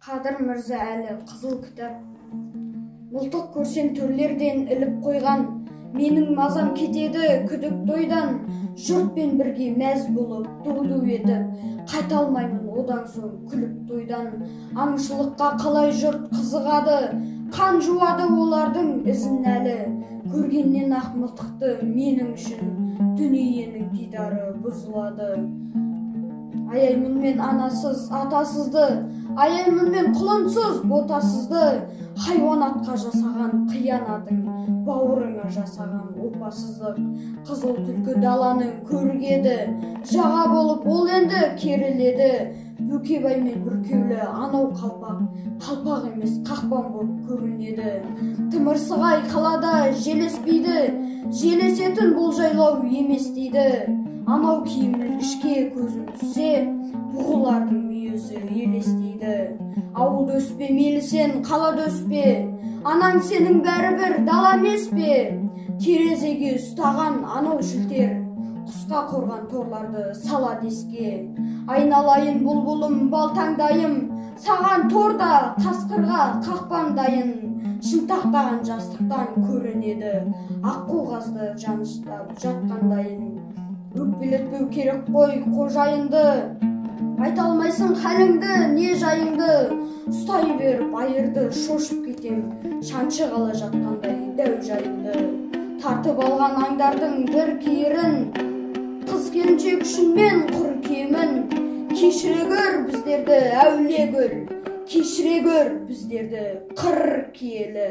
Қадыр Мырза әлі қызыл кітап. Мылтық көрсем төрлерден іліп қойған, менің мазам кетеді күдік тойдан. Жұртпен бірге мәз болып, ду-ду етіп, қайталмаймын одан соң күліп тойдан. Аңшылыққа қалай жұрт қызығады, қан жуады олардың ізін әлі. Көргеннен ақ мылтықты менің үшін дүниенің дидары бұзылады. Аяймын мен анасыз, атасызды, аяймын мен құлынсыз, ботасызды. Хайуанатқа жасаған қиянатың, бауырыңа жасаған опасыздық. Қызыл түлкі даланың көргеді, жаға болып ол енді керіледі. Бөкебай мен бүркеулі анау қалпақ емес қақпан болып көрінеді. Тымырсығай қалада желеспейді, желесетін бұл жайлау емес дейді. Анау киімі ішке көзім түссе, бұғылардың мүйізі елестейді. Ауылды өспе, мейлісен қалады өспе, анаң сенің бәрібір дала емес пе? Терезеге ұстаған анау шілтер, құсқа қорған торларды сала деске. Айналайын бұлбұлым, балтаңдайым, саған торда қасқырға қақпандайын. Шынтақтаған жастықтан көрінеді, аққу қазды жаныштап жатқандайын. Өкпелетпеу керек қой қожайынды, айта алмайсың хәліңді, не жайыңды. Ұстай беріп айырды, шошып кетем, шаншы қала жатқандай дәу жайымды. Тартып алған аңдардың бір киірін, қыз келіншек үшін мен құр киемін. Кешіре гөр біздерді әулие гүл, кешіре гөр біздерді қыр киелі.